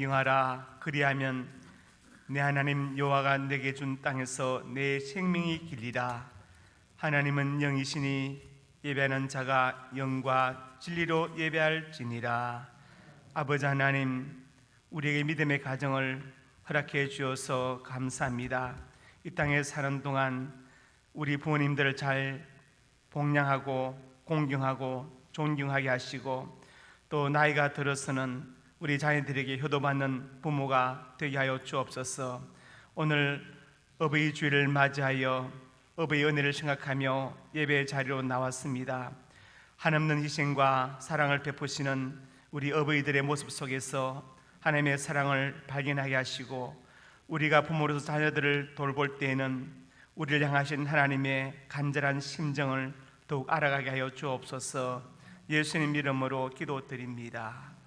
공경하라. 그리하면 내 하나님 여호와가 내게 준 땅에서 내 생명이 길리라. 하나님은 영이시니 예배하는 자가 영과 진리로 예배할지니라. 아버지 하나님, 우리에게 믿음의 가정을 허락해 주셔서 감사합니다. 이 땅에 사는 동안 우리 부모님들을 잘 복양하고 공경하고 존경하게 하시고, 또 나이가 들어서는 우리 자녀들에게 효도받는 부모가 되게 하여 주옵소서. 오늘 어버이 주일을 맞이하여 어버이 은혜를 생각하며 예배 자리로 나왔습니다. 한없는 희생과 사랑을 베푸시는 우리 어버이들의 모습 속에서 하나님의 사랑을 발견하게 하시고, 우리가 부모로서 자녀들을 돌볼 때에는 우리를 향하신 하나님의 간절한 심정을 더욱 알아가게 하여 주옵소서. 예수님 이름으로 기도드립니다.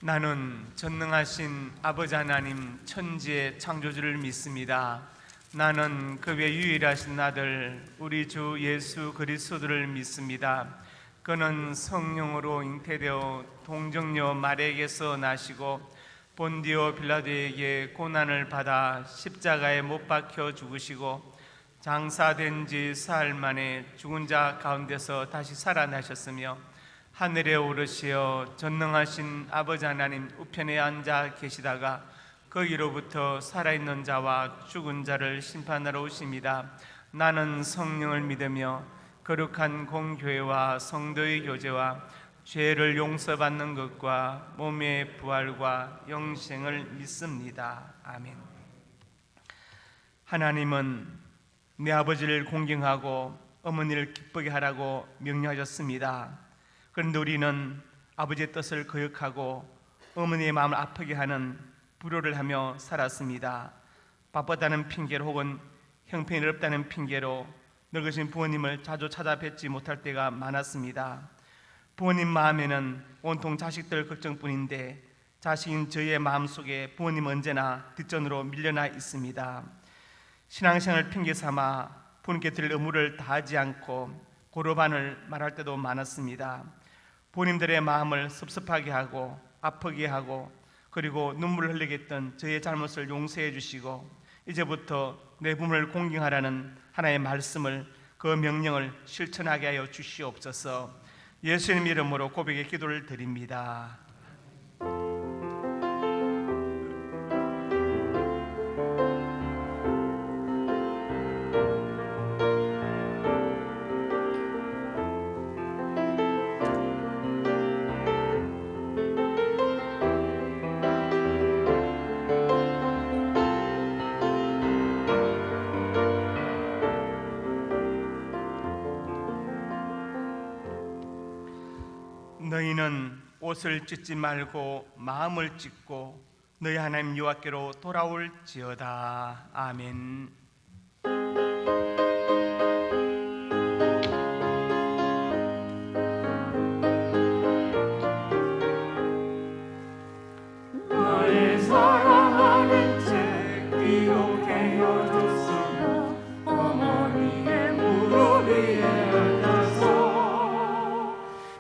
나는 전능하신 아버지 하나님 천지의 창조주를 믿습니다. 나는 그 외 유일하신 아들 우리 주 예수 그리스도를 믿습니다. 그는 성령으로 잉태되어 동정녀 마리아에게서 나시고 본디오 빌라도에게 고난을 받아 십자가에 못 박혀 죽으시고 장사된 지 사흘 만에 죽은 자 가운데서 다시 살아나셨으며 하늘에 오르시어 전능하신 아버지 하나님 우편에 앉아 계시다가 거기로부터 살아있는 자와 죽은 자를 심판하러 오십니다. 나는 성령을 믿으며 거룩한 공교회와 성도의 교제와 죄를 용서받는 것과 몸의 부활과 영생을 믿습니다. 아멘. 하나님은 내 아버지를 공경하고 어머니를 기쁘게 하라고 명령하셨습니다. 그런데 우리는 아버지의 뜻을 거역하고 어머니의 마음을 아프게 하는 불효를 하며 살았습니다. 바빴다는 핑계로 혹은 형편이 어렵다는 핑계로 늙으신 부모님을 자주 찾아뵙지 못할 때가 많았습니다. 부모님 마음에는 온통 자식들 걱정뿐인데 자식인 저희의 마음속에 부모님은 언제나 뒷전으로 밀려나 있습니다. 신앙생활을 핑계 삼아 부모님께 드릴 의무를 다하지 않고 고르반을 말할 때도 많았습니다. 부모님들의 마음을 섭섭하게 하고 아프게 하고 그리고 눈물을 흘리게 했던 저희의 잘못을 용서해 주시고 이제부터 내 부모를 공경하라는 하나의 말씀을, 그 명령을 실천하게 하여 주시옵소서. 예수님 이름으로 고백의 기도를 드립니다. 너희는 옷을 찢지 말고 마음을 찢고 너희 하나님 여호와께로 돌아올지어다. 아멘. 나의 사랑하는 책 기록해여 줬으나 어머니의 무릎 위에 앉아서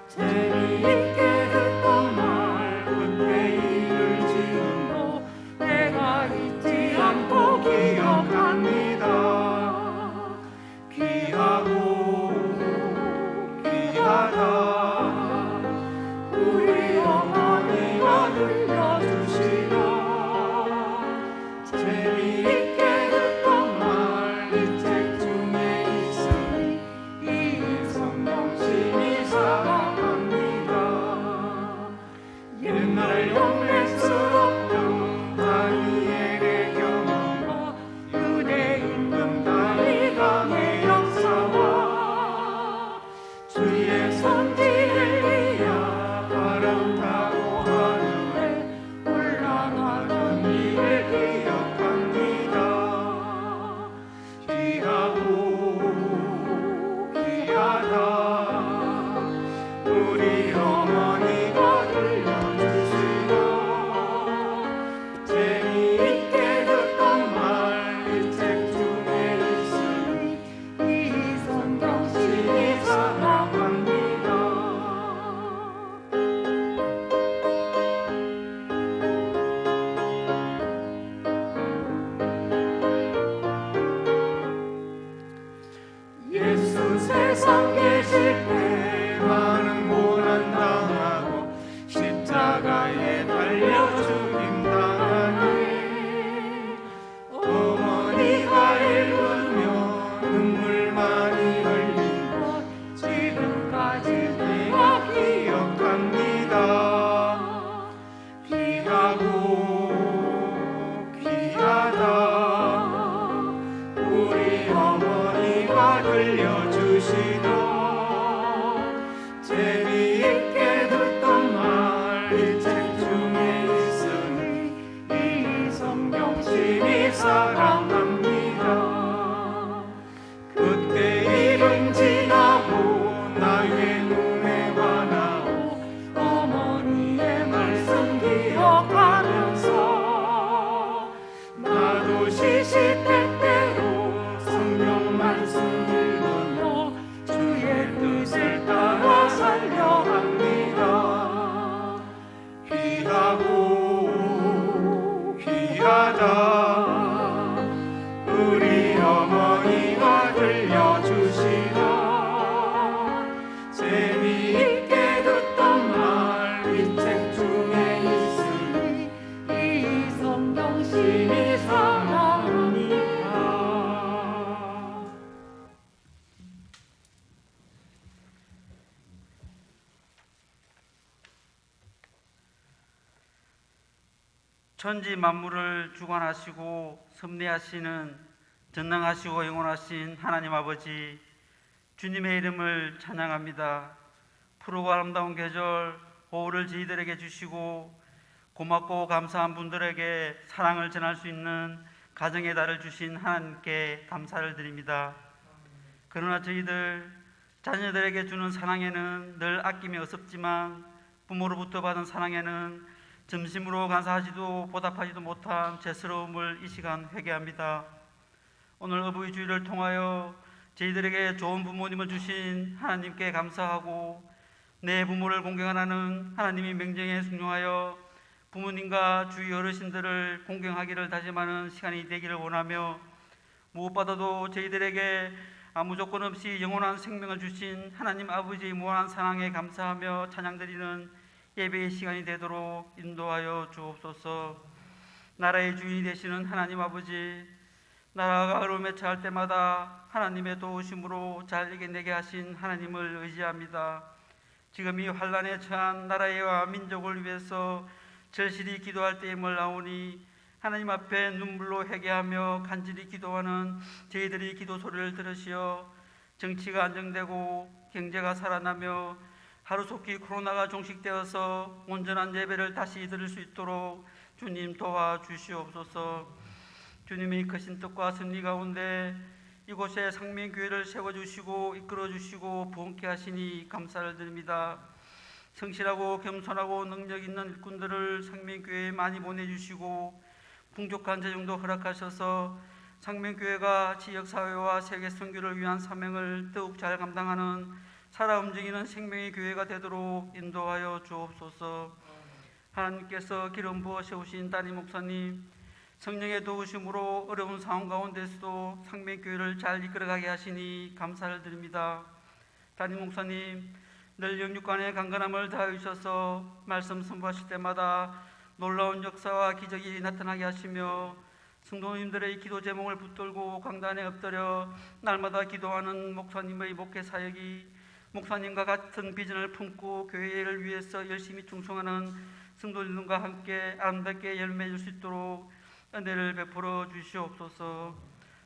재미있게 듣던 말 그때 일을 지은 거 내가 잊지 않고 기억합니다. 귀하고 귀하다 우리 어머니가 들려주시다. 재미있게 듣던 말 이 책 중에 있으니 이 성경 심히 사랑합니다. 옛날 영맹스럽던 다니엘의 경험과 유대 임금 다윗왕의 역사와 주의 손 엘리야 바람 타고 하늘에 올라가던 일을 기억합니다. 귀하고 귀하다 우리 어머니가 들려주시다. 재미있게 듣던 말 이 책 중에 있으니 이 성경 심히 사랑합니다. 예수 세상 계실 때 많은 고난 당하고 십자가에 달려 죽임 당하니 어머니가 읽으며 눈물 많이 흘린 것 지금까지 내가 기억합니다. 귀하고 귀하다 우리 어머니가 들려주시다. 재미있게 듣던 말 이 책 중에 있으니 이 성경 심히 사랑합니다. 그때 일은 지나고 나의 눈에 환하고 어머니의 말씀 기억하면서 나도 시시때때로 성경 말씀 읽으며 주의 뜻을 따라 살려 합니다. 귀하고 귀하다 우리 어머니가 들려주시다. 재미있게 듣던 말 이 책 중에 있으니 이 성경 심히 사랑합니다. 천지 만물을 주관하시고 섭리하시는 전능하시고 영원하신 하나님 아버지, 주님의 이름을 찬양합니다. 푸르고 아름다운 계절 호우를 저희들에게 주시고 고맙고 감사한 분들에게 사랑을 전할 수 있는 가정의 달을 주신 하나님께 감사를 드립니다. 그러나 저희들 자녀들에게 주는 사랑에는 늘 아낌이 없었지만 부모로부터 받은 사랑에는 점심으로 감사하지도 보답하지도 못한 죄스러움을 이 시간 회개합니다. 오늘 어버이 주일을 통하여 저희들에게 좋은 부모님을 주신 하나님께 감사하고 내 부모를 공경하라는 하나님의 명령에 순종하여 부모님과 주위 어르신들을 공경하기를 다짐하는 시간이 되기를 원하며, 무엇보다도 저희들에게 아무 조건 없이 영원한 생명을 주신 하나님 아버지의 무한한 사랑에 감사하며 찬양드리는 예배의 시간이 되도록 인도하여 주옵소서. 나라의 주인이 되시는 하나님 아버지, 나라가 어려움에 처할 때마다 하나님의 도우심으로 잘 이겨내게 하신 하나님을 의지합니다. 지금 이 환난에 처한 나라와 민족을 위해서 절실히 기도할 때임을 나오니 하나님 앞에 눈물로 회개하며 간절히 기도하는 저희들이 기도 소리를 들으시어 정치가 안정되고 경제가 살아나며 하루속히 코로나가 종식되어서 온전한 예배를 다시 드릴 수 있도록 주님 도와주시옵소서. 주님의 크신 뜻과 섭리 가운데 이곳에 상명교회를 세워주시고 이끌어주시고 부흥케 하시니 감사를 드립니다. 성실하고 겸손하고 능력 있는 일꾼들을 상명교회에 많이 보내주시고 풍족한 재정도 허락하셔서 상명교회가 지역사회와 세계 선교를 위한 사명을 더욱 잘 감당하는 살아 움직이는 생명의 교회가 되도록 인도하여 주옵소서. 하나님께서 기름 부어 세우신 담임 목사님, 성령의 도우심으로 어려운 상황 가운데서도 상명교회를 잘 이끌어가게 하시니 감사를 드립니다. 담임 목사님, 늘 영육간의 강건함을 다하셔서 말씀 선포하실 때마다 놀라운 역사와 기적이 나타나게 하시며 성도님들의 기도 제목을 붙들고 강단에 엎드려 날마다 기도하는 목사님의 목회 사역이 목사님과 같은 비전을 품고 교회를 위해서 열심히 충성하는 성도님과 함께 아름답게 열매줄 수 있도록 은혜를 베풀어 주시옵소서.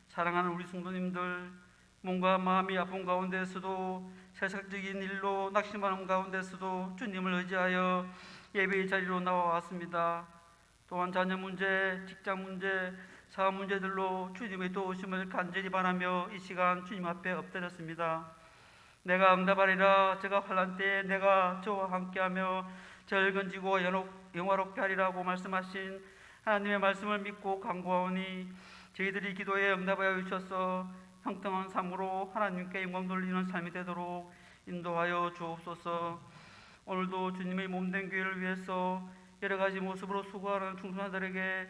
사랑하는 우리 성도님들, 몸과 마음이 아픈 가운데서도 세상적인 일로 낙심하는 가운데서도 주님을 의지하여 예배의 자리로 나와왔습니다. 또한 자녀 문제, 직장 문제, 사업 문제들로 주님의 도우심을 간절히 바라며 이 시간 주님 앞에 엎드렸습니다. 내가 응답하리라. 제가 환난 때에 내가 저와 함께하며 저를 건지고 영화롭게 하리라고 말씀하신 하나님의 말씀을 믿고 간구하오니 저희들이 기도에 응답하여 주셔서 형통한 삶으로 하나님께 영광 돌리는 삶이 되도록 인도하여 주옵소서. 오늘도 주님의 몸된 교회를 위해서 여러 가지 모습으로 수고하는 충성자들에게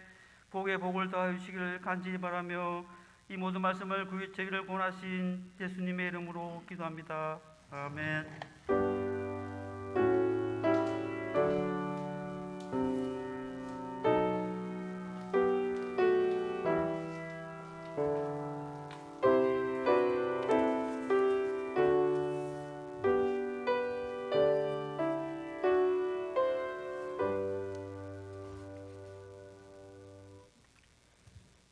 복의 복을 더하여 주시기를 간절히 바라며 이 모든 말씀을 구유체기를 권하신 예수님의 이름으로 기도합니다. 아멘.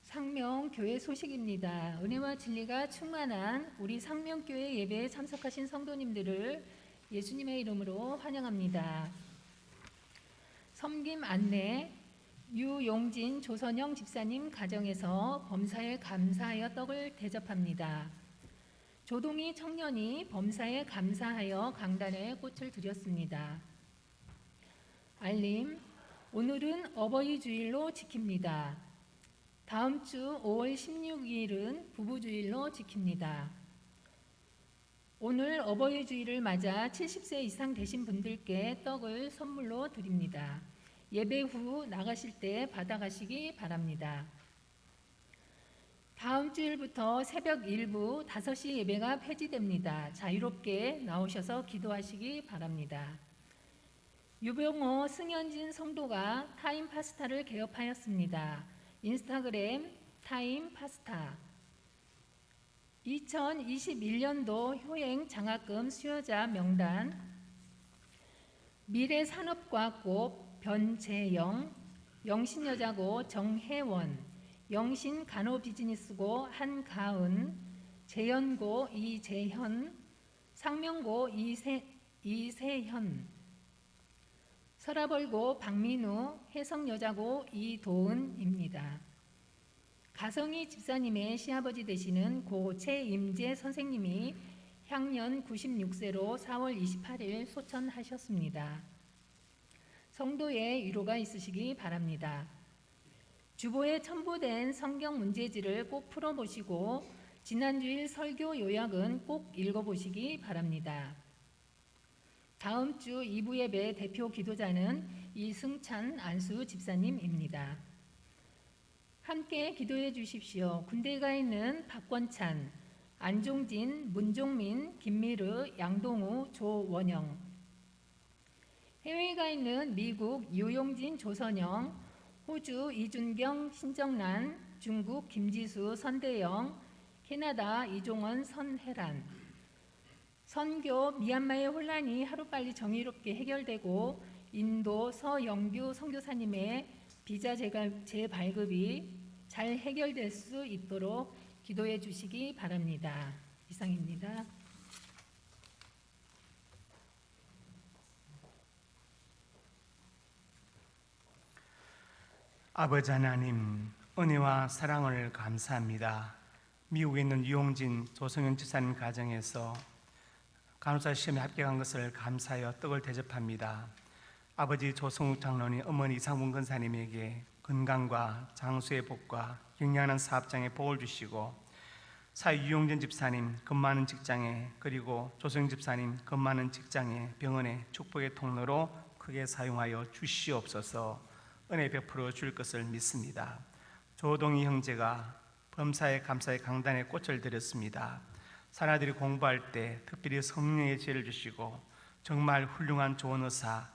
상명교회 소식입니다. 은혜와 진리가 충만한 우리 상명교회 예배에 참석하신 성도님들을 예수님의 이름으로 환영합니다. 섬김 안내, 유용진 조선영 집사님 가정에서 범사에 감사하여 떡을 대접합니다. 조동희 청년이 범사에 감사하여 강단에 꽃을 드렸습니다. 알림, 오늘은 어버이 주일로 지킵니다. 다음 주 5월 16일은 부부주일로 지킵니다. 오늘 어버이 주일을 맞아 70세 이상 되신 분들께 떡을 선물로 드립니다. 예배 후 나가실 때 받아가시기 바랍니다. 다음 주일부터 새벽 일부 5시 예배가 폐지됩니다. 자유롭게 나오셔서 기도하시기 바랍니다. 유병호 승현진 성도가 타임 파스타를 개업하였습니다. 인스타그램 타임 파스타. 2021년도 효행 장학금 수요자 명단 미래산업과학고 변재영, 영신여자고 정혜원, 영신 간호비즈니스고 한가은, 재연고 이재현, 상명고 이세현, 서라벌고 박민우, 해성여자고 이도은입니다. 가성희 집사님의 시아버지 되시는 고 최임재 선생님이 향년 96세로 4월 28일 소천하셨습니다. 성도의 위로가 있으시기 바랍니다. 주보에 첨부된 성경 문제지를 꼭 풀어보시고 지난주일 설교 요약은 꼭 읽어보시기 바랍니다. 다음 주 2부 예배 대표 기도자는 이승찬 안수 집사님입니다. 함께 기도해 주십시오. 군대에 가 있는 박권찬, 안종진, 문종민, 김미르, 양동우, 조원영, 해외에 가 있는 미국 유용진, 조선영, 호주 이준경, 신정란, 중국 김지수, 선대영, 캐나다 이종원, 선혜란, 선교 미얀마의 혼란이 하루빨리 정의롭게 해결되고 인도 서영규 선교사님의 비자 재발급이 잘 해결될 수 있도록 기도해 주시기 바랍니다. 이상입니다. 아버지 하나님, 은혜와 사랑을 감사합니다. 미국에 있는 유용진 조성현 집사님 가정에서 간호사 시험에 합격한 것을 감사하여 떡을 대접합니다. 아버지 조성욱 장로님, 어머니 이상문 권사님에게 건강과 장수의 복과 경영하는 사업장에 복을 주시고, 사위 유용진 집사님 근무하는 직장에, 그리고 조성현 집사님 근무하는 직장에, 병원에 축복의 통로로 크게 사용하여 주시옵소서. 은혜 베풀어 줄 것을 믿습니다. 조동희 형제가 범사에 감사의 강단에 꽃을 드렸습니다. 사나들이 공부할 때 특별히 성령의 지혜를 주시고 정말 훌륭한 좋은 의사,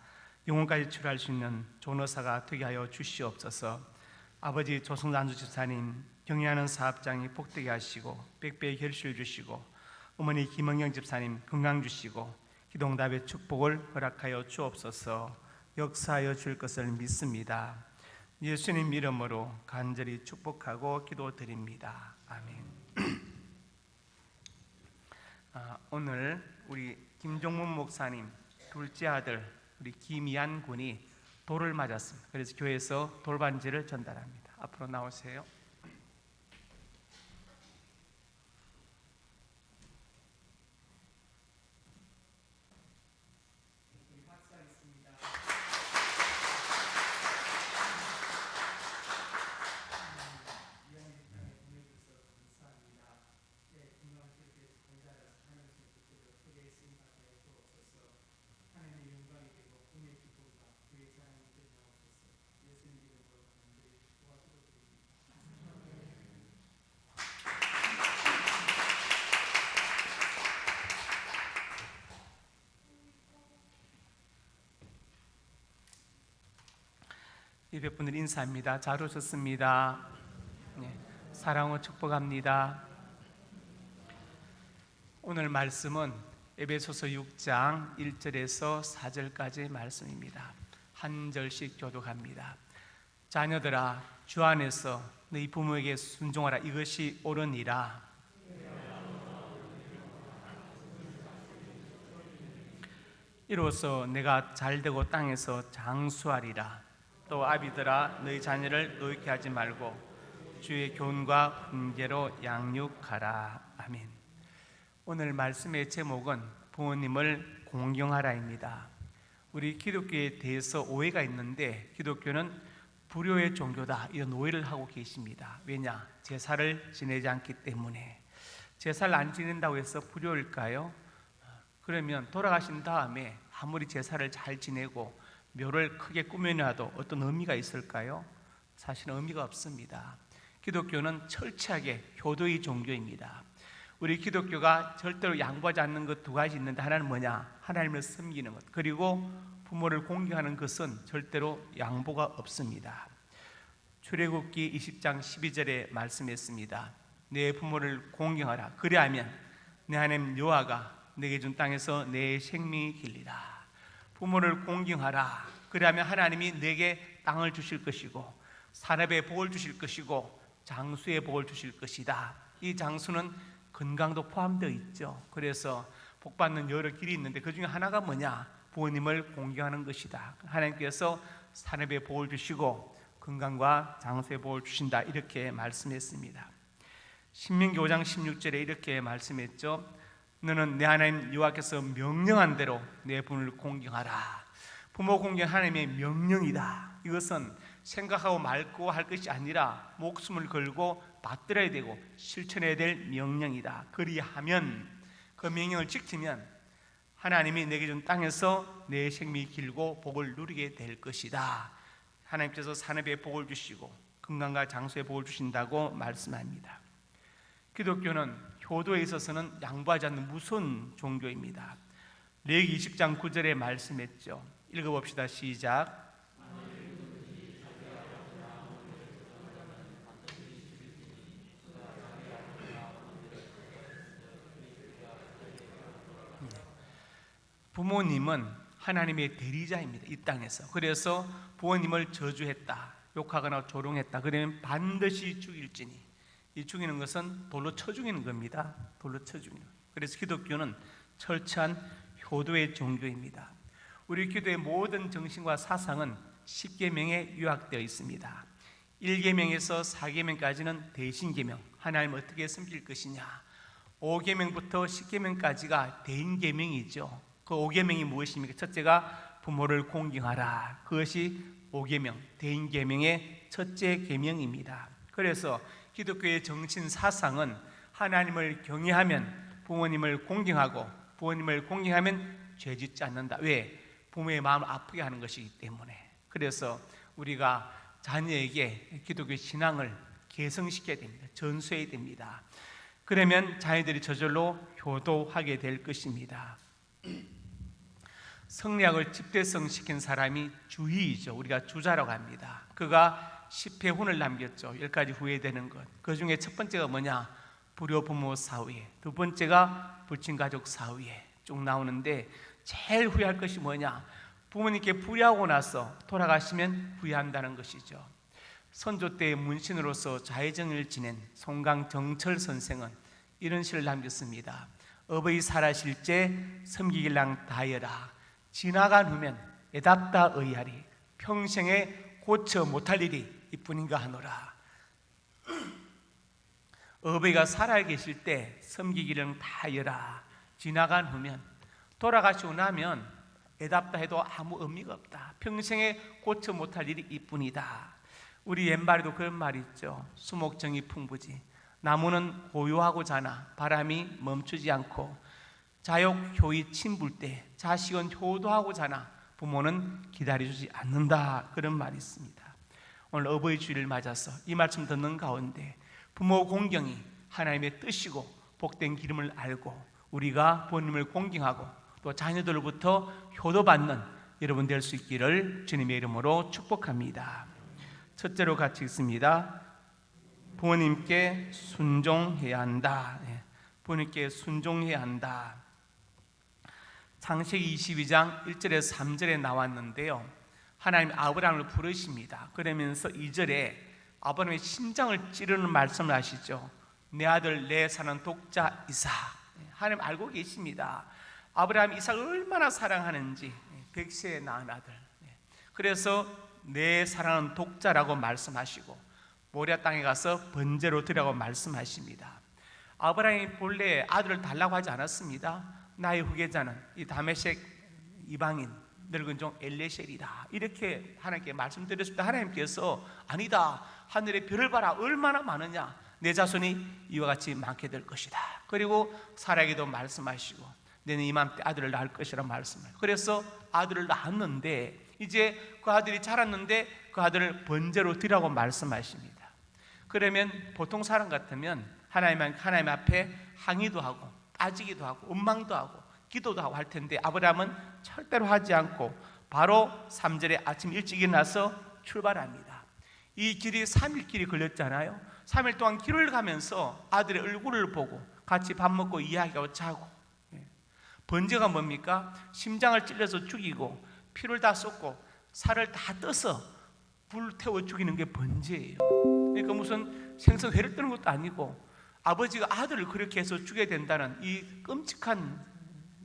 영혼까지 치료할 수 있는 좋은 의사가 되게 하여 주시옵소서. 아버지 조성단주 집사님 경영하는 사업장이 복되게 하시고 백배의 결실을 주시고, 어머니 김은경 집사님 건강 주시고 기도응답의 축복을 허락하여 주옵소서. 역사하여 줄 것을 믿습니다. 예수님 이름으로 간절히 축복하고 기도드립니다. 아멘. 오늘 우리 김종문 목사님 둘째 아들 우리 김이한 군이 돌을 맞았습니다. 그래서 교회에서 돌반지를 전달합니다. 앞으로 나오세요. 예배분들 인사합니다. 잘 오셨습니다. 네, 사랑으로 축복합니다. 오늘 말씀은 에베소서 6장 1절에서 4절까지의 말씀입니다. 한 절씩 교독합니다. 자녀들아, 주 안에서 너희 부모에게 순종하라. 이것이 옳으니라. 이로써 내가 잘되고 땅에서 장수하리라. 또 아비들아, 너희 자녀를 노엽게 하지 말고 주의 교훈과 훈계로 양육하라. 아멘. 오늘 말씀의 제목은 부모님을 공경하라입니다. 우리 기독교에 대해서 오해가 있는데 기독교는 불효의 종교다, 이런 오해를 하고 계십니다. 왜냐? 제사를 지내지 않기 때문에. 제사를 안 지낸다고 해서 불효일까요? 그러면 돌아가신 다음에 아무리 제사를 잘 지내고 묘를 크게 꾸며놔도 어떤 의미가 있을까요? 사실은 의미가 없습니다. 기독교는 철저하게 효도의 종교입니다. 우리 기독교가 절대로 양보하지 않는 것 두 가지 있는데, 하나는 뭐냐? 하나님을 섬기는 것, 그리고 부모를 공경하는 것은 절대로 양보가 없습니다. 출애굽기 20장 12절에 말씀했습니다. 내 부모를 공경하라. 그리하면 내 하나님 여호와가 내게 준 땅에서 내 생명이 길리라. 부모를 공경하라. 그러면 하나님이 내게 땅을 주실 것이고 산업에 복을 주실 것이고 장수의 복을 주실 것이다. 이 장수는 건강도 포함되어 있죠. 그래서 복 받는 여러 길이 있는데 그 중에 하나가 뭐냐? 부모님을 공경하는 것이다. 하나님께서 산업의 복을 주시고 건강과 장수의 복을 주신다. 이렇게 말씀했습니다. 신명기 5장 16절에 이렇게 말씀했죠. 너는 내 하나님 여호와께서 명령한 대로 내 분을 공경하라. 부모 공경 하나님의 명령이다. 이것은 생각하고 말고 할 것이 아니라 목숨을 걸고 받들어야 되고 실천해야 될 명령이다. 그리하면 그 명령을 지키면 하나님이 내게 준 땅에서 내 생명이 길고 복을 누리게 될 것이다. 하나님께서 산업의 복을 주시고 건강과 장수의 복을 주신다고 말씀합니다. 기독교는 효도에 있어서는 양보하지 않는 무서운 종교입니다. 레위기 20장 9절에 말씀했죠. 읽어봅시다. 시작. 부모님은 하나님의 대리자입니다. 이 땅에서. 그래서 부모님을 저주했다, 욕하거나 조롱했다, 그러면 반드시 죽일지니. 이 죽이는 것은 돌로 쳐 죽이는 겁니다. 돌로 쳐 죽이는. 그래서 기독교는 철저한 효도의 종교입니다. 우리 기도의 모든 정신과 사상은 10계명에 요약되어 있습니다. 1계명에서 4계명까지는 대신계명, 하나님 어떻게 섬길 것이냐. 5계명부터 10계명까지가 대인계명이죠. 그 5계명이 무엇입니까? 첫째가 부모를 공경하라. 그것이 5계명, 대인계명의 첫째 계명입니다. 그래서 기독교의 정신 사상은 하나님을 경외하면 부모님을 공경하고 부모님을 공경하면 죄짓지 않는다. 왜? 부모의 마음을 아프게 하는 것이기 때문에. 그래서 우리가 자녀에게 기독교 신앙을 개성시켜야 됩니다. 전수해야 됩니다. 그러면 자녀들이 저절로 효도하게 될 것입니다. 성리학을 집대성시킨 사람이 주희이죠. 우리가 주자라고 합니다. 그가 10회 훈을 남겼죠. 10가지 후회되는 것. 그 중에 첫 번째가 뭐냐? 불효부모 사후회. 두 번째가 불친가족 사후회. 쭉 나오는데 제일 후회할 것이 뭐냐? 부모님께 불의하고 나서 돌아가시면 후회한다는 것이죠. 선조 때의 문신으로서 자해정을 지낸 송강정철 선생은 이런 시를 남겼습니다. 어버이 살아실 때 섬기길랑 다여라. 지나간 후면 애답다 의하리. 평생에 고쳐 못할 일이 이뿐인가 하노라. 어버이가 살아계실 때 섬기기를 다여라. 지나간 후면, 돌아가시고 나면 애답다 해도 아무 의미가 없다. 평생에 고쳐 못할 일이 이뿐이다. 우리 옛말에도 그런 말이 있죠. 수목정이 풍부지. 나무는 고요하고 자나 바람이 멈추지 않고, 자욕 효이 침불 때 자식은 효도하고 자나 부모는 기다려주지 않는다. 그런 말이 있습니다. 오늘 어버이 주일을 맞아서 이 말씀 듣는 가운데 부모 공경이 하나님의 뜻이고 복된 기름을 알고 우리가 부모님을 공경하고 또 자녀들로부터 효도받는 여러분 될 수 있기를 주님의 이름으로 축복합니다. 첫째로 같이 읽습니다. 부모님께 순종해야 한다. 부모님께 순종해야 한다. 창세기 22장 1절에서 3절에 나왔는데요. 하나님 아브라함을 부르십니다. 그러면서 2절에 아브라함의 심장을 찌르는 말씀을 하시죠. 내 아들 내 사는 독자 이삭. 하나님 알고 계십니다. 아브라함이 이삭을 얼마나 사랑하는지. 100세에 낳은 아들. 그래서 내 사랑하는 독자라고 말씀하시고 모리아 땅에 가서 번제로 드리라고 말씀하십니다. 아브라함이 본래 아들을 달라고 하지 않았습니다. 나의 후계자는 이 다메섹 이방인 늙은 종 엘레셀이다. 이렇게 하나님께 말씀드렸습니다. 하나님께서 아니다. 하늘의 별을 봐라. 얼마나 많으냐. 내 자손이 이와 같이 많게 될 것이다. 그리고 사라에게도 말씀하시고 내는 이맘때 아들을 낳을 것이라 말씀을. 그래서 아들을 낳았는데 이제 그 아들이 자랐는데 그 아들을 번제로 드리라고 말씀하십니다. 그러면 보통 사람 같으면 하나님 앞에 항의도 하고 따지기도 하고 원망도 하고 기도도 하고 할 텐데 아브라함은 절대로 하지 않고 바로 3절에 아침 일찍 일어나서 출발합니다. 이 길이 3일 길이 걸렸잖아요. 3일 동안 길을 가면서 아들의 얼굴을 보고 같이 밥 먹고 이야기하고 자고. 번제가 뭡니까? 심장을 찔러서 죽이고 피를 다 쏟고 살을 다 떠서 불 태워 죽이는 게 번제예요. 그러니까 무슨 생선회를 뜨는 것도 아니고 아버지가 아들을 그렇게 해서 죽여야 된다는 이 끔찍한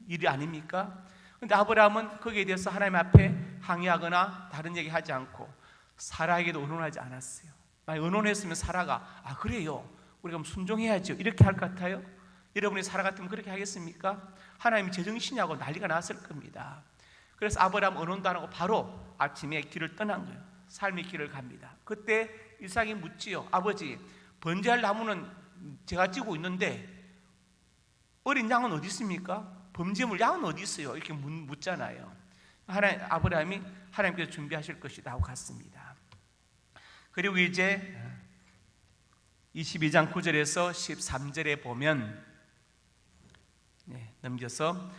일이 아닙니까? 근데 아브라함은 거기에 대해서 하나님 앞에 항의하거나 다른 얘기 하지 않고 사라에게도 의논하지 않았어요. 만약 의논했으면 사라가 그래요, 우리가 순종해야죠 이렇게 할 것 같아요? 여러분이 사라 같으면 그렇게 하겠습니까? 하나님이 제정신이하고 난리가 났을 겁니다. 그래서 아브라함 의논도 안 하고 바로 아침에 길을 떠난 거예요. 삶의 길을 갑니다. 그때 이삭이 묻지요. 아버지, 번제할 나무는 제가 찌고 있는데 어린 양은 어디 있습니까? 범죄물 양은 어디 있어요? 이렇게 묻잖아요. 아브라함이 하나님께서 준비하실 것이다 하고 갔습니다. 그리고 이제 22장 9절에서 13절에 보면 넘겨서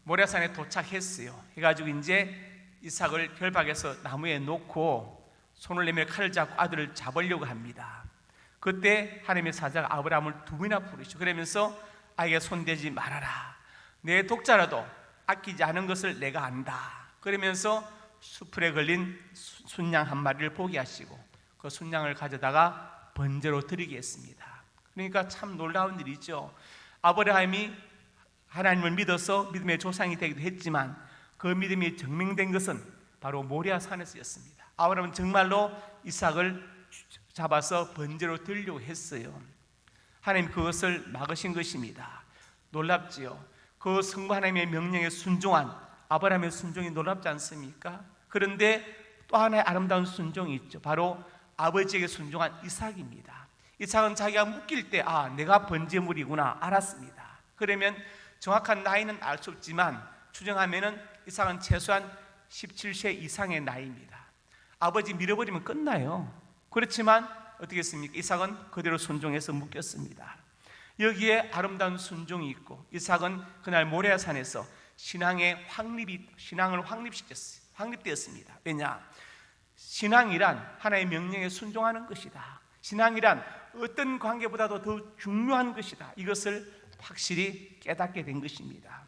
모리아산에 도착했어요. 해가지고 이제 이삭을 결박해서 나무에 놓고 손을 내밀어 칼을 잡고 아들을 잡으려고 합니다. 그때 하나님의 사자가 아브라함을 두 번이나 부르시죠. 그러면서 아이에게 손대지 말아라. 내 독자라도 아끼지 않은 것을 내가 안다. 그러면서 수풀에 걸린 순양 한 마리를 보게 하시고 그 순양을 가져다가 번제로 드리게 했습니다. 그러니까 참 놀라운 일이죠. 아브라함이 하나님을 믿어서 믿음의 조상이 되기도 했지만 그 믿음이 증명된 것은 바로 모리아산에서였습니다. 아브라함은 정말로 이삭을 잡아서 번제로 드리려고 했어요. 하나님 그것을 막으신 것입니다. 놀랍지요. 그 성부 하나님의 명령에 순종한 아브라함의 순종이 놀랍지 않습니까? 그런데 또 하나의 아름다운 순종이 있죠. 바로 아버지에게 순종한 이삭입니다. 이삭은 자기가 묶일 때 내가 번제물이구나 알았습니다. 그러면 정확한 나이는 알 수 없지만 추정하면은 이삭은 최소한 17세 이상의 나이입니다. 아버지 밀어버리면 끝나요. 그렇지만 어떻게 했습니까? 이삭은 그대로 순종해서 묶였습니다. 여기에 아름다운 순종이 있고 이삭은 그날 모리아산에서 신앙을 확립되었습니다. 왜냐? 신앙이란 하나의 명령에 순종하는 것이다. 신앙이란 어떤 관계보다도 더 중요한 것이다. 이것을 확실히 깨닫게 된 것입니다.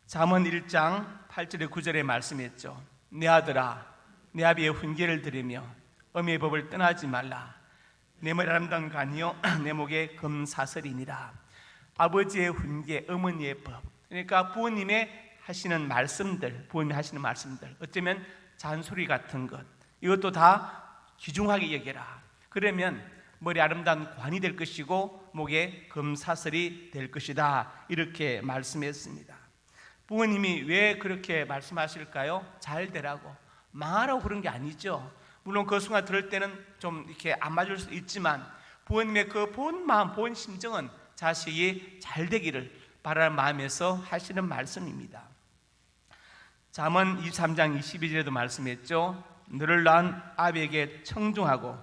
잠언 1장 8절에 9절에 말씀했죠. 내 아들아, 내 아비의 훈계를 들으며 어미의 법을 떠나지 말라. 내 머리 아름다운 간이요 내 목에 금사슬이니라. 아버지의 훈계, 어머니의 법. 그러니까 부모님의 하시는 말씀들, 어쩌면 잔소리 같은 것, 이것도 다 귀중하게 여겨라. 그러면 머리 아름다운 관이 될 것이고 목에 금사슬이 될 것이다. 이렇게 말씀했습니다. 부모님이 왜 그렇게 말씀하실까요? 잘 되라고, 망하라고 그런 게 아니죠. 물론 그 순간 들을 때는 좀 이렇게 안 맞을 수 있지만 부모님의 그 본 마음, 본 심정은 자식이 잘 되기를 바라는 마음에서 하시는 말씀입니다. 잠언 23장 22절에도 말씀했죠. 너를 낳은 아비에게 청중하고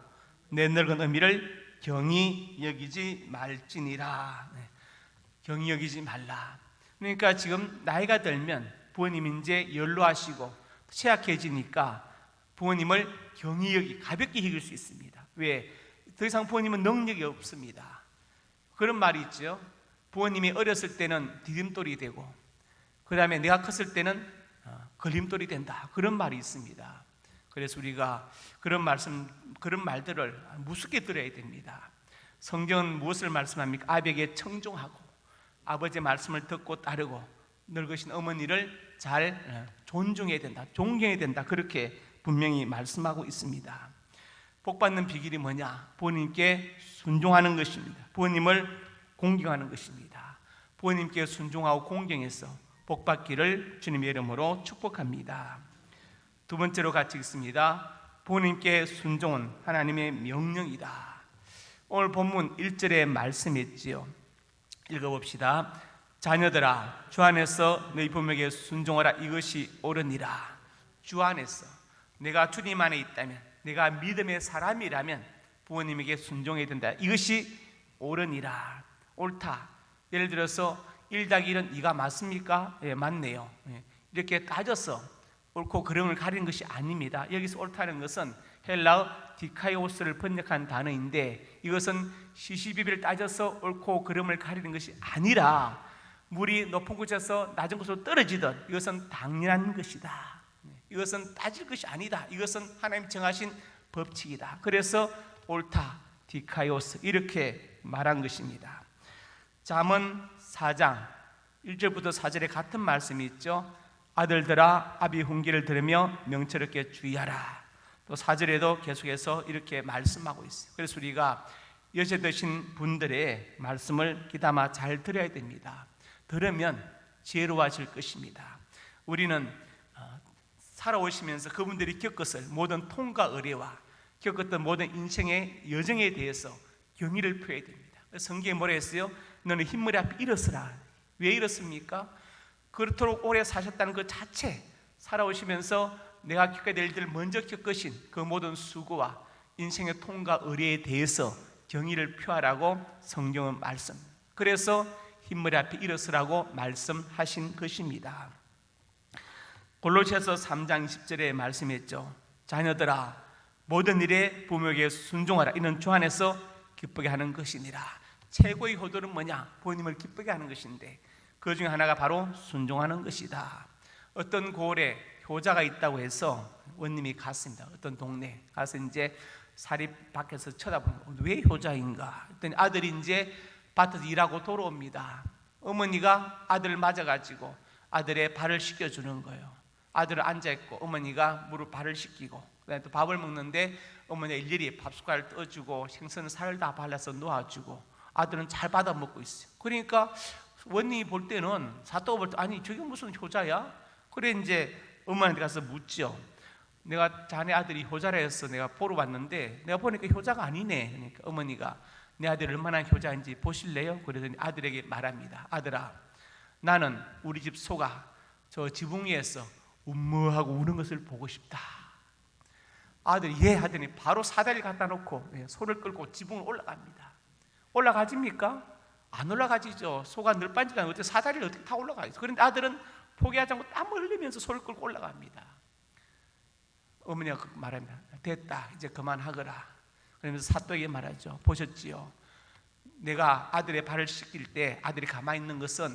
내 늙은 어미를 경히 여기지 말지니라. 경히 여기지 말라. 그러니까 지금 나이가 들면 부모님이 이제 연로하시고 취약해지니까 부모님을 경히 여기, 가볍게 여길 수 있습니다. 왜? 더 이상 부모님은 능력이 없습니다. 그런 말이 있죠. 부모님이 어렸을 때는 디딤돌이 되고 그 다음에 내가 컸을 때는 걸림돌이 된다. 그런 말이 있습니다. 그래서 우리가 그런 말들을 무섭게 들어야 됩니다. 성경은 무엇을 말씀합니까? 아비에게 청종하고 아버지의 말씀을 듣고 따르고 늙으신 어머니를 잘 존중해야 된다, 존경해야 된다. 그렇게 분명히 말씀하고 있습니다. 복받는 비결이 뭐냐? 부모님께 순종하는 것입니다. 부모님을 공경하는 것입니다. 부모님께 순종하고 공경해서 복받기를 주님의 이름으로 축복합니다. 두 번째로 같이 읽습니다. 부모님께 순종은 하나님의 명령이다. 오늘 본문 1절에 말씀했지요. 읽어봅시다. 자녀들아, 주 안에서 너희 부모에게 순종하라. 이것이 옳으니라. 주 안에서, 내가 주님 안에 있다면, 내가 믿음의 사람이라면 부모님에게 순종해야 된다. 이것이 옳으니라. 옳다. 예를 들어서 1+1은 2가 맞습니까? 예, 맞네요. 이렇게 따져서 옳고 그름을 가리는 것이 아닙니다. 여기서 옳다는 것은 헬라어 디카이오스를 번역한 단어인데 이것은 시시비비를 따져서 옳고 그름을 가리는 것이 아니라 물이 높은 곳에서 낮은 곳으로 떨어지듯 이것은 당연한 것이다. 이것은 따질 것이 아니다. 이것은 하나님 정하신 법칙이다. 그래서 옳다, 디카이오스 이렇게 말한 것입니다. 잠언 4장 1절부터 4절에 같은 말씀이 있죠. 아들들아 아비 훈계를 들으며 명철없게 주의하라. 또 4절에도 계속해서 이렇게 말씀하고 있어요. 그래서 우리가 여제 되신 분들의 말씀을 귀담아 잘 들어야 됩니다. 들으면 지혜로워질 것입니다. 우리는 살아오시면서 그분들이 겪었을 모든 통과 의례와 겪었던 모든 인생의 여정에 대해서 경의를 표해야 됩니다. 성경에 뭐라 했어요? 너는 흰머리 앞에 일어서라. 왜 이렇습니까? 그렇도록 오래 사셨다는 그 자체, 살아오시면서 내가 겪어야 될 일들을 먼저 겪으신 그 모든 수고와 인생의 통과 의례에 대해서 경의를 표하라고 성경은 말씀. 그래서 흰머리 앞에 일어서라고 말씀하신 것입니다. 골로새서 3장 20절에 말씀했죠. 자녀들아 모든 일에 부모에게 순종하라. 이는 주 안에서 기쁘게 하는 것이니라. 최고의 효도는 뭐냐? 부모님을 기쁘게 하는 것인데 그 중에 하나가 바로 순종하는 것이다. 어떤 고을에 효자가 있다고 해서 원님이 갔습니다. 어떤 동네 가서 이제 사립 밖에서 쳐다보면 왜 효자인가 했더니 아들이 이제 밭에서 일하고 돌아옵니다. 어머니가 아들을 맞아가지고 아들의 발을 씻겨주는 거예요. 아들은 앉아있고 어머니가 무릎 발을 씻기고 그다음에 또 밥을 먹는데 어머니가 일일이 밥 숟갈을 떠주고 생선 살을 다 발라서 놓아주고 아들은 잘 받아 먹고 있어요. 그러니까 원님이 볼 때는 사또가 볼 때 아니 저게 무슨 효자야? 그래 이제 어머니한테 가서 묻죠. 내가 자네 아들이 효자라 해서 내가 보러 왔는데 내가 보니까 효자가 아니네. 그러니까 어머니가 내 아들이 얼마나 효자인지 보실래요? 그러더니 아들에게 말합니다. 아들아 나는 우리 집 소가 저 지붕 위에서 음모하고 우는 것을 보고 싶다. 아들이 예 하더니 바로 사다리를 갖다 놓고 소를 끌고 지붕을 올라갑니다. 올라가집니까? 안 올라가지죠. 소가 늘빤지가 어떻게 사다리를 어떻게 타 올라가요? 그런데 아들은 포기하지 않고 땀을 흘리면서 소를 끌고 올라갑니다. 어머니가 말합니다. 됐다 이제 그만하거라. 그러면서 사또에게 말하죠. 보셨지요? 내가 아들의 발을 씻길 때 아들이 가만히 있는 것은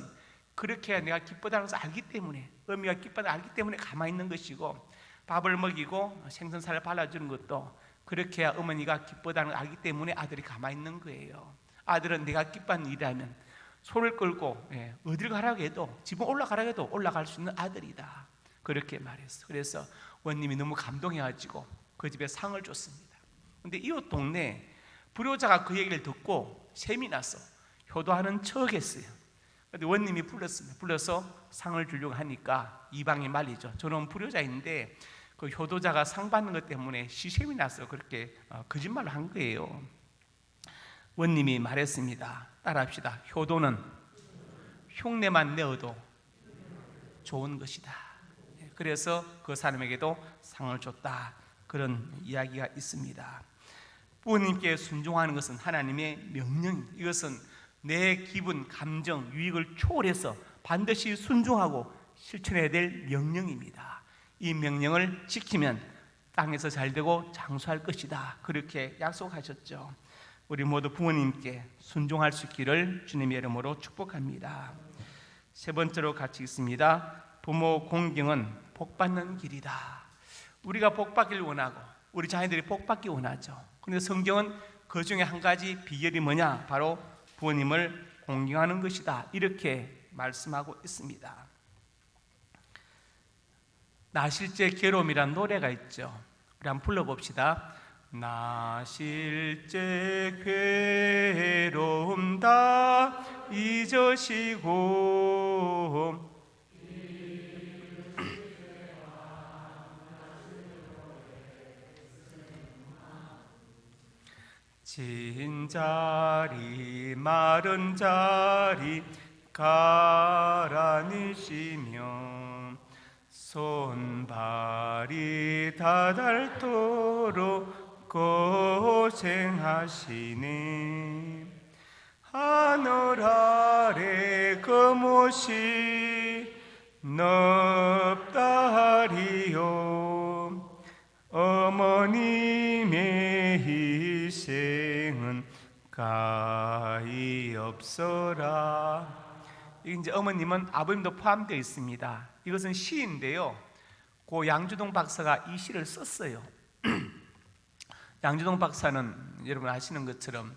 그렇게 해야 내가 기쁘다는 것을 알기 때문에 어미가 기쁘다는 걸 알기 때문에 가만히 있는 것이고 밥을 먹이고 생선살을 발라주는 것도 그렇게 해야 어머니가 기쁘다는 걸 알기 때문에 아들이 가만히 있는 거예요. 아들은 내가 기뻐하는 일이라면 소를 끌고 어딜 가라고 해도 지붕 올라가라고 해도 올라갈 수 있는 아들이다. 그렇게 말했어. 그래서 원님이 너무 감동해가지고 그 집에 상을 줬습니다. 근데 이웃 동네 불효자가 그 얘기를 듣고 셈이 나서 효도하는 척했어요. 근데 원님이 불렀습니다. 불러서 상을 주려고 하니까 이방이 말리죠. 저는 불효자인데 그 효도자가 상 받는 것 때문에 시샘이 나서 그렇게 거짓말을 한 거예요. 원님이 말했습니다. 따라합시다. 효도는 흉내만 내어도 좋은 것이다. 그래서 그 사람에게도 상을 줬다. 그런 이야기가 있습니다. 부모님께 순종하는 것은 하나님의 명령입니다. 이것은 내 기분, 감정, 유익을 초월해서 반드시 순종하고 실천해야 될 명령입니다. 이 명령을 지키면 땅에서 잘되고 장수할 것이다. 그렇게 약속하셨죠. 우리 모두 부모님께 순종할 수 있기를 주님의 이름으로 축복합니다. 세 번째로 같이 읽습니다. 부모 공경은 복받는 길이다. 우리가 복받기를 원하고 우리 자녀들이 복받기 원하죠. 그런데 성경은 그 중에 한 가지 비결이 뭐냐? 바로 부모님을 공경하는 것이다. 이렇게 말씀하고 있습니다. 나 실제 괴로움이란 노래가 있죠. 우리 한번 불러봅시다. 나 실제 괴로움 다 잊으시고 진 자리 마른 자리 가라니시며 손발이 다닳도록 고생하시네. 하늘 아래 금옷이 넓다리요. 어머님의 희생은 가히 없어라. 이제 어머님은 아버님도 포함되어 있습니다. 이것은 시인데요. 고 양주동 박사가 이 시를 썼어요. 양주동 박사는 여러분 아시는 것처럼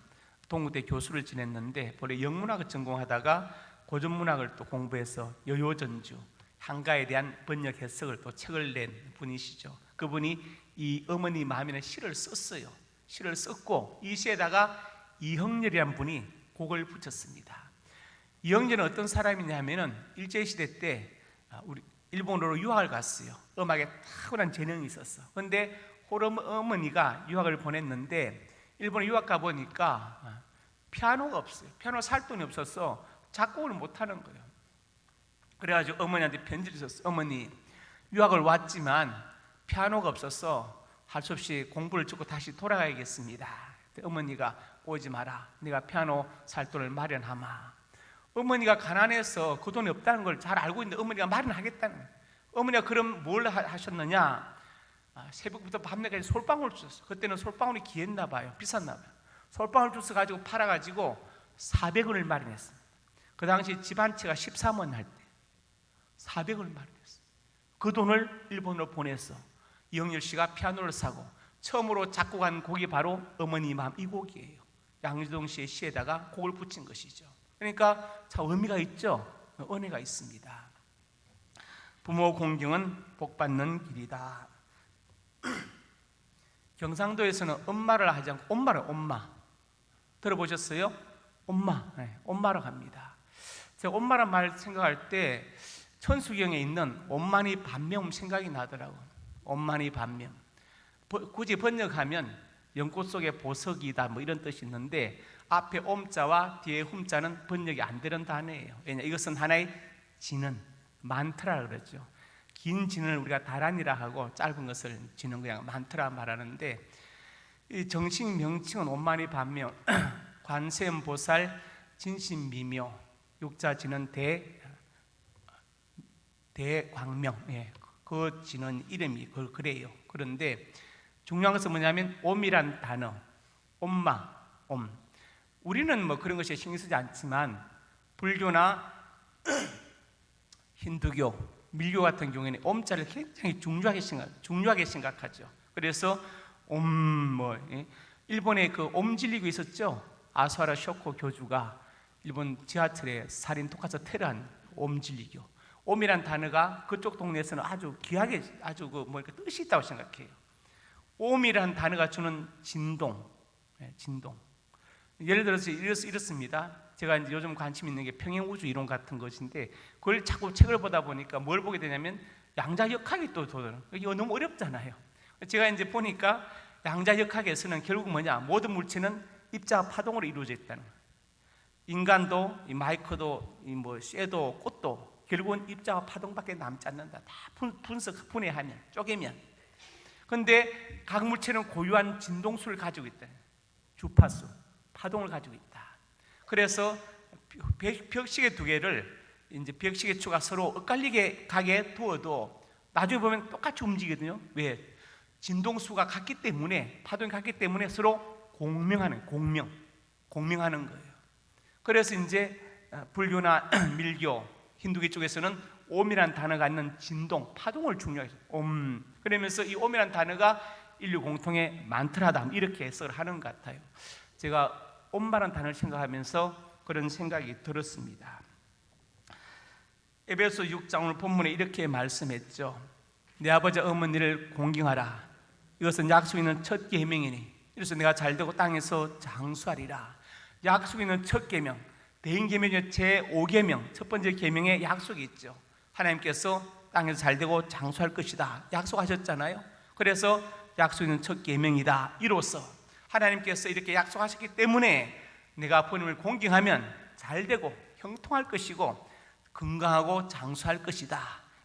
동국대 교수를 지냈는데 본래 영문학을 전공하다가 고전문학을 또 공부해서 여요전주 한가에 대한 번역 해석을 또 책을 낸 분이시죠. 그분이 이 어머니 마음에는 시를 썼어요. 시를 썼고 이 시에다가 이형렬이라는 분이 곡을 붙였습니다. 이형렬은 어떤 사람이냐면은 일제시대 때 우리 일본으로 유학을 갔어요. 음악에 탁월한 재능이 있었어. 그런데 어머니가 유학을 보냈는데 일본에 유학 가 보니까 피아노가 없어요. 피아노 살 돈이 없어서 작곡을 못 하는 거예요. 그래가지고 어머니한테 편지를 썼어요. 어머니, 유학을 왔지만 피아노가 없어서 할 수 없이 공부를 죽고 다시 돌아가야겠습니다. 어머니가 오지 마라. 내가 피아노 살 돈을 마련하마. 어머니가 가난해서 그 돈이 없다는 걸 잘 알고 있는데 어머니가 마련하겠다는 거예요. 어머니가 그럼 뭘 하셨느냐? 새벽부터 밤늦게까지 솔방울을 주셨어요. 그때는 솔방울이 귀했나 봐요. 비쌌나 봐요. 솔방울 주스 가지고 팔아가지고 400원을 마련했습니다. 그 당시 집 한 채가 13원 할 때 400원을 마련했어요. 그 돈을 일본으로 보내서 이형렬 씨가 피아노를 사고 처음으로 작곡한 곡이 바로 어머니 마음 이 곡이에요. 양주동 씨의 시에다가 곡을 붙인 것이죠. 그러니까 참 의미가 있죠. 은혜가 있습니다. 부모 공경은 복받는 길이다. 경상도에서는 엄마를 하지 않고 엄마 들어보셨어요? 엄마, 네, 엄마라고 합니다. 제가 엄마란 말 생각할 때 천수경에 있는 엄마니 반면 생각이 나더라고요. 엄마니 반면. 굳이 번역하면 연꽃 속에 보석이다 뭐 이런 뜻이 있는데 앞에 옴자와 뒤에 훔자는 번역이 안 되는 단어예요. 왜냐 이것은 하나의 진은 만트라 그러죠. 긴 진을 우리가 다란이라 하고 짧은 것을 진은 그냥 만트라 말하는데 이 정식 명칭은 엄마니 반면 관세음보살 진신미묘 육자 진은 대광명. 예, 그 진은 이름이 그래요. 그런데 중요한 것은 뭐냐면 옴이란 단어, 엄마, 옴. 우리는 뭐 그런 것에 신경 쓰지 않지만 불교나 힌두교, 밀교 같은 경우에는 옴자를 굉장히 중요하게 생각하죠. 그래서 일본에 그 옴질리교 있었죠. 아사라 쇼코 교주가 일본 지하철에 살인 독가서 테러한 옴질리교. 옴이란 단어가 그쪽 동네에서는 아주 귀하게 아주 뜻이 있다고 생각해요. 옴이란 단어가 주는 진동. 예를 들어서 이렇습니다. 제가 이제 요즘 관심 있는 게 평행우주 이론 같은 것인데 그걸 자꾸 책을 보다 보니까 뭘 보게 되냐면 양자역학이 또 도는. 이거 너무 어렵잖아요. 제가 이제 보니까 양자역학에서는 결국 뭐냐? 모든 물체는 입자와 파동으로 이루어져 있다는 거예요. 인간도, 이 마이크도, 쇠도, 꽃도 결국은 입자와 파동밖에 남지 않는다. 다 분해하면, 쪼개면. 그런데 각 물체는 고유한 진동수를 가지고 있다. 주파수, 파동을 가지고 있다. 그래서 벽시계 두 개를 이제 벽시계 추가 서로 엇갈리게 가게 두어도 나중에 보면 똑같이 움직이거든요. 왜? 진동수가 같기 때문에, 파동이 같기 때문에 서로 공명하는 거예요. 그래서 이제 불교나 밀교, 힌두교 쪽에서는 옴이란 단어가 있는 진동, 파동을 중요하게 옴. 그러면서 이 옴이란 단어가 인류 공통의 만트라다 이렇게 해석을 하는 것 같아요. 제가 옴마란 단어를 생각하면서 그런 생각이 들었습니다. 에베소 6장 오늘 본문에 이렇게 말씀했죠. 내 아버지 어머니를 공경하라. 이것은 약속 있는 첫 계명이니 이래서 내가 잘되고 땅에서 장수하리라. 약속 있는 첫 계명, 대인 계명의 제5계명, 첫 번째 계명에 약속이 있죠. 하나님께서 땅에서 잘되고 장수할 것이다 약속하셨잖아요. 그래서 약속 있는 첫 계명이다. 이로써 하나님께서 이렇게 약속하셨기 때문에 내가 부모님을 공경하면 잘되고 형통할 것이고 건강하고 장수할 것이다.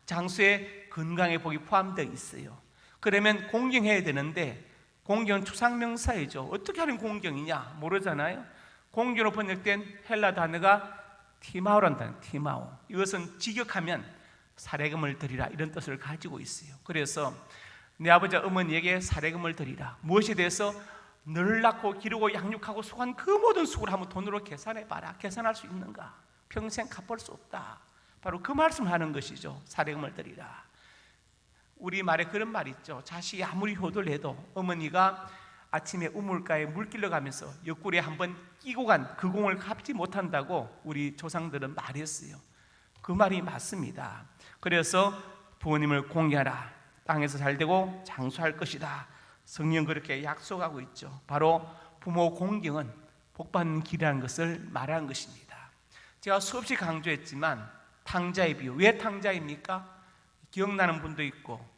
장수에 건강의 복이 포함되어 있어요. 그러면 공경해야 되는데 공경은 추상명사이죠. 어떻게 하는 공경이냐 모르잖아요. 공경으로 번역된 헬라 단어가 티마오란 단어, 티마오. 이것은 직역하면 사례금을 드리라 이런 뜻을 가지고 있어요. 그래서 내 아버지 어머니에게 사례금을 드리라. 무엇에 대해서 늘 낳고 기르고 양육하고 수고한 그 모든 수고를 한번 돈으로 계산해봐라. 계산할 수 있는가? 평생 갚을 수 없다. 바로 그 말씀을 하는 것이죠. 사례금을 드리라. 우리 말에 그런 말 있죠. 자식이 아무리 효도를 해도 어머니가 아침에 우물가에 물길러 가면서 옆구리에 한번 끼고 간 그 공을 갚지 못한다고 우리 조상들은 말했어요. 그 말이 맞습니다. 그래서 부모님을 공경하라. 땅에서 잘되고 장수할 것이다. 성경 그렇게 약속하고 있죠. 바로 부모 공경은 복받는 길이라는 것을 말한 것입니다. 제가 수없이 강조했지만 탕자의 비유. 왜 탕자입니까? 기억나는 분도 있고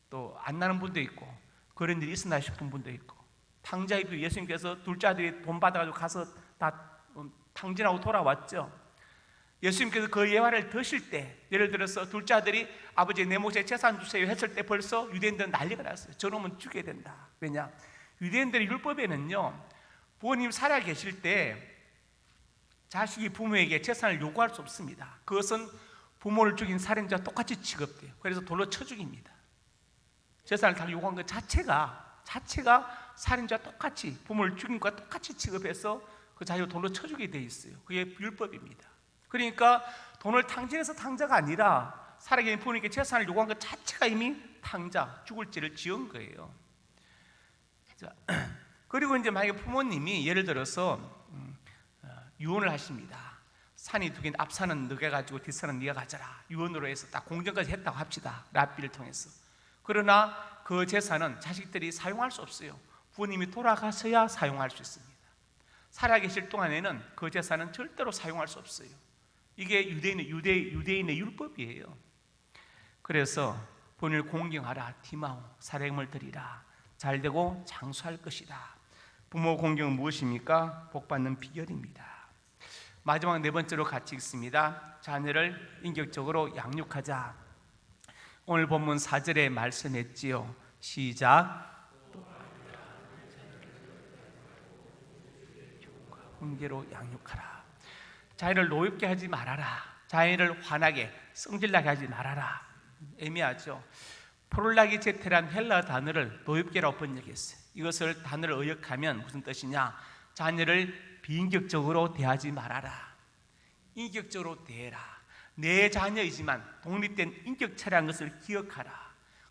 또 안 나는 분도 있고 그런 일이 있었나 싶은 분도 있고, 탕자의 비유, 예수님께서 둘째 아들이 돈 받아가지고 가서 다 탕진하고 돌아왔죠. 예수님께서 그 예화를 드실 때, 예를 들어서 둘째 아들이 아버지 내 몫에 재산 주세요 했을 때 벌써 유대인들은 난리가 났어요. 저놈은 죽여야 된다. 왜냐? 유대인들의 율법에는요, 부모님 살아 계실 때 자식이 부모에게 재산을 요구할 수 없습니다. 그것은 부모를 죽인 살인자와 똑같이 취급돼요. 그래서 돌로 쳐 죽입니다. 재산을 다 요구한 것 자체가 살인자와 똑같이, 부모를 죽인 것과 똑같이 취급해서 그 자식을 돌로 쳐 죽이게 돼 있어요. 그게 율법입니다. 그러니까 돈을 탕진해서 탕자가 아니라 살아계신 부모님께 재산을 요구한 것 자체가 이미 탕자, 죽을 죄를 지은 거예요. 자, 그리고 이제 만약에 부모님이 예를 들어서 유언을 하십니다. 산이 두 개인데 앞산은 너가 가지고 뒷산은 네가 가져라. 유언으로 해서 딱 공정까지 했다고 합시다. 랍비를 통해서. 그러나 그 재산은 자식들이 사용할 수 없어요. 부모님이 돌아가서야 사용할 수 있습니다. 살아계실 동안에는 그 재산은 절대로 사용할 수 없어요. 이게 유대인의 율법이에요. 그래서 부모를 공경하라. 디마오, 살행을 드리라. 잘되고 장수할 것이다. 부모 공경은 무엇입니까? 복받는 비결입니다. 마지막 네 번째로 같이 읽습니다. 자녀를 인격적으로 양육하자. 오늘 본문 4절에 말씀했지요. 시작. 훈계로 양육하라. 자녀를 노엽게 하지 말아라. 자녀를 화나게 성질나게 하지 말아라. 애매하죠. 프롤라기제테란 헬라 단어를 노엽게라고 번역했어요. 이것을 단어를 의역하면 무슨 뜻이냐? 자녀를 비인격적으로 대하지 말아라. 인격적으로 대해라. 내 자녀이지만 독립된 인격체라는 것을 기억하라.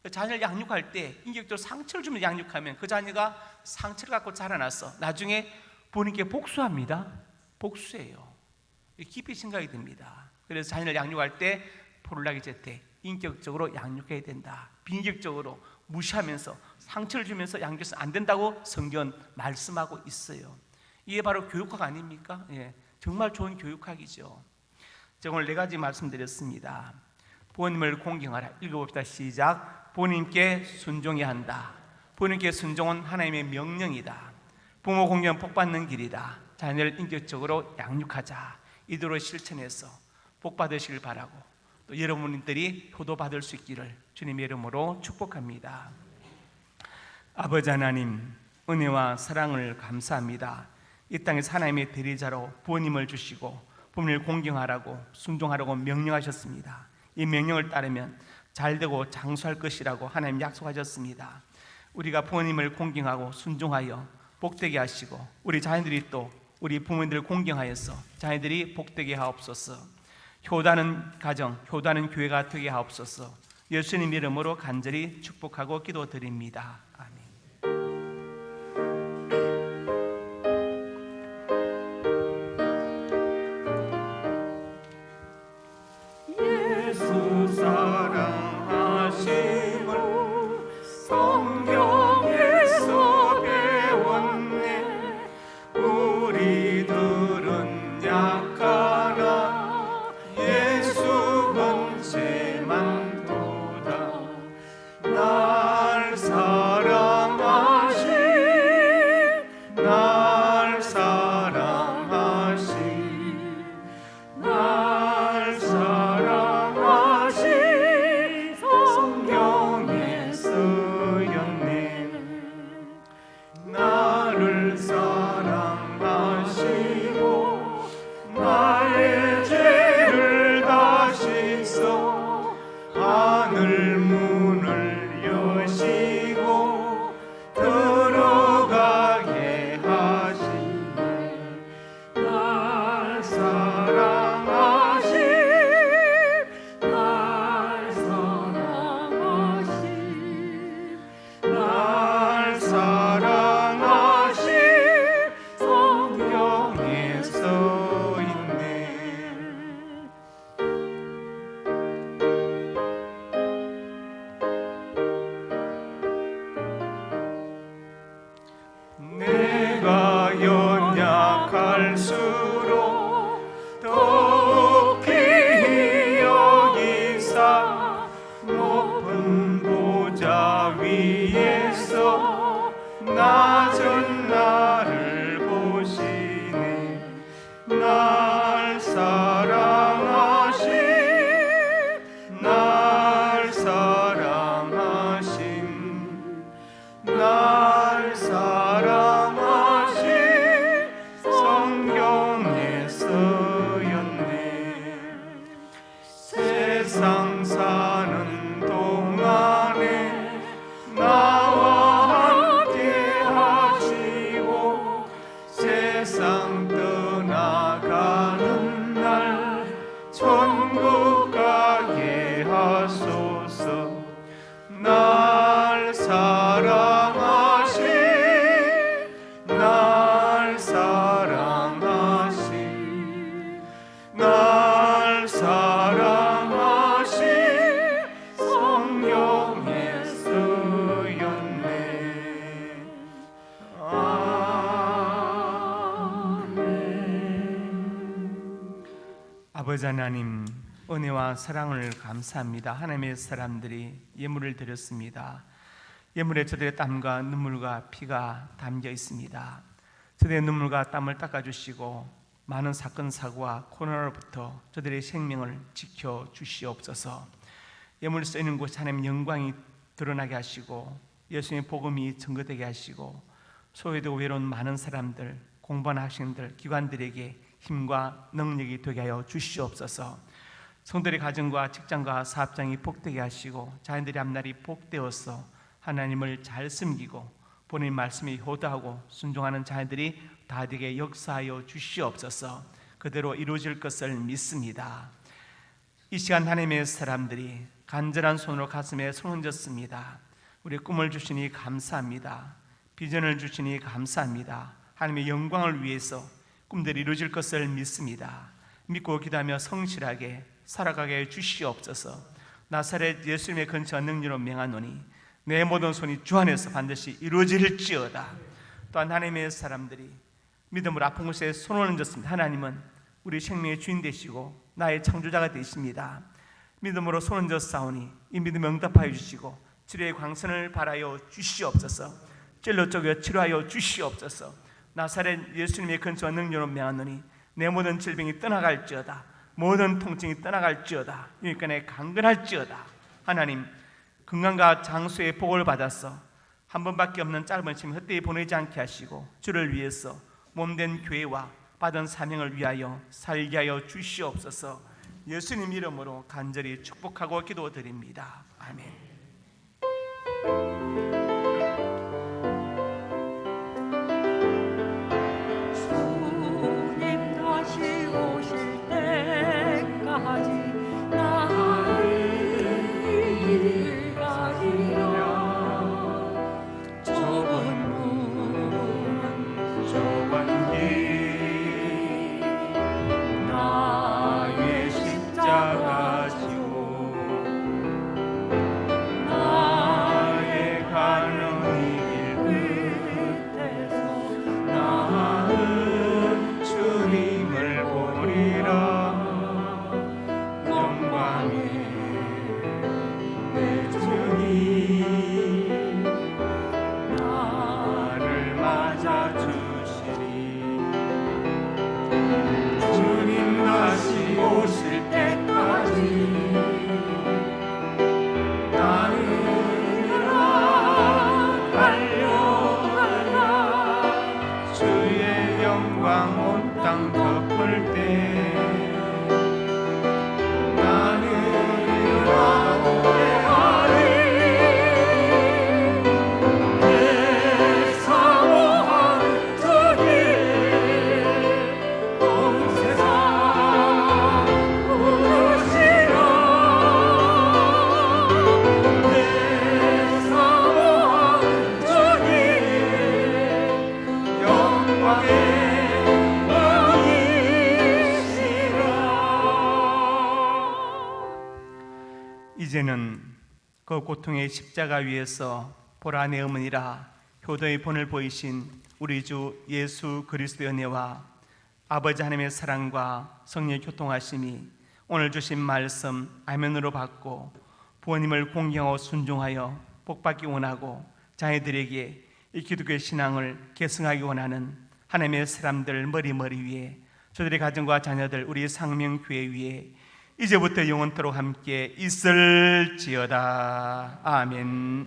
자녀를 양육할 때 인격적으로 상처를 주면 양육하면 그 자녀가 상처를 갖고 자라나서 나중에 부모님께 복수합니다. 복수예요. 깊이 생각이 듭니다. 그래서 자녀를 양육할 때 프롤라기제테, 인격적으로 양육해야 된다. 비인격적으로 무시하면서 상처를 주면서 양육해서는 안 된다고 성경은 말씀하고 있어요. 이게 바로 교육학 아닙니까? 예, 정말 좋은 교육학이죠. 제가 오늘 네 가지 말씀드렸습니다. 부모님을 공경하라. 읽어봅시다. 시작. 부모님께 순종해야 한다. 부모님께 순종은 하나님의 명령이다. 부모 공경은 복받는 길이다. 자녀를 인격적으로 양육하자. 이대로 실천해서 복 받으시길 바라고, 또 여러분들이 효도 받을 수 있기를 주님의 이름으로 축복합니다. 아버지 하나님, 은혜와 사랑을 감사합니다. 이 땅에서 하나님의 대리자로 부모님을 주시고 부모님을 공경하라고 순종하라고 명령하셨습니다. 이 명령을 따르면 잘되고 장수할 것이라고 하나님 약속하셨습니다. 우리가 부모님을 공경하고 순종하여 복되게 하시고 우리 자녀들이 또 우리 부모님들을 공경하여서 자녀들이 복되게 하옵소서. 효다는 가정, 효다는 교회가 되게 하옵소서. 예수님 이름으로 간절히 축복하고 기도드립니다. 아멘. 예수 사랑하심을 성경에서 배웠네. 우리들은 약하나 예수 번제만 도다. 날 사랑하신 날 사랑하신 날 사랑하신 세상 사는 동안에 나와 함께 하시고 세상 떠나가는 날 천국 가게 하소서. 날 사랑하시 날 사랑하시 날 사랑하시 성령에 쓰였네. 아멘. 아버지 하나님, 은혜와 사랑을 감사합니다. 하나님의 사람들이 예물을 드렸습니다. 예물에 저들의 땀과 눈물과 피가 담겨 있습니다. 저들의 눈물과 땀을 닦아주시고 많은 사건 사고와 코로나로부터 저들의 생명을 지켜주시옵소서. 예물 쓰이는 곳 하나님 영광이 드러나게 하시고 예수님의 복음이 증거되게 하시고 소외되고 외로운 많은 사람들, 공부하는 학생들, 기관들에게 힘과 능력이 되게 하여 주시옵소서. 성도의 가정과 직장과 사업장이 복되게 하시고 자녀들의 앞날이 복되어서 하나님을 잘 섬기고 본인 말씀에 효도하고 순종하는 자녀들이 다 되게 역사하여 주시옵소서. 그대로 이루어질 것을 믿습니다. 이 시간 하나님의 사람들이 간절한 손으로 가슴에 손 얹었습니다. 우리 꿈을 주시니 감사합니다. 비전을 주시니 감사합니다. 하나님의 영광을 위해서 꿈들이 이루어질 것을 믿습니다. 믿고 기도하며 성실하게 살아가게 해 주시옵소서. 나사렛 예수님의 근처 능력으로 명하노니 내 모든 손이 주 안에서 반드시 이루어질지어다. 또한 하나님의 사람들이 믿음으로 아픈 곳에 손을 얹었습니다. 하나님은 우리 생명의 주인 되시고 나의 창조자가 되십니다. 믿음으로 손 얹어 싸우니 이 믿음에 응답하여 주시고 치료의 광선을 발하여 주시옵소서. 찔러 쪼개 치료하여 주시옵소서. 나사렛 예수님의 근처 능력으로 명하노니 내 모든 질병이 떠나갈지어다. 모든 통증이 떠나갈지어다. 유익간에 강건할지어다. 하나님, 건강과 장수의 복을 받아서 한 번밖에 없는 짧은 시간 헛되이 보내지 않게 하시고 주를 위해서 몸된 교회와 받은 사명을 위하여 살게 하여 주시옵소서. 예수님 이름으로 간절히 축복하고 기도드립니다. 아멘. 주님 다시 오실 때까지 나를 길 가리라. 좁은 문 좁은 길 나의 십자가 지고 나의 가는 이 길 끝에서 나는 주님을 보리라. 영광의 내 주님 나를 맞아주시리. 주님 다시 오실 때까지 나는 달려가라. 주의 영광 온 땅 덮을 때 나는 함께하리. 내 사모한 주님 온 세상 부르시라. 내 사모한 주님 영광의 이제는 그 고통의 십자가 위에서 보라 내 어머니라 효도의 본을 보이신 우리 주 예수 그리스도의 은혜와 아버지 하나님의 사랑과 성령의 교통하심이 오늘 주신 말씀 아멘으로 받고 부모님을 공경하고 순종하여 복받기 원하고 자녀들에게 이 기독교의 신앙을 계승하기 원하는 하나님의 사람들 머리 위에 저들의 가정과 자녀들 우리 상명교회 위에 이제부터 영원토록 함께 있을지어다. 아멘.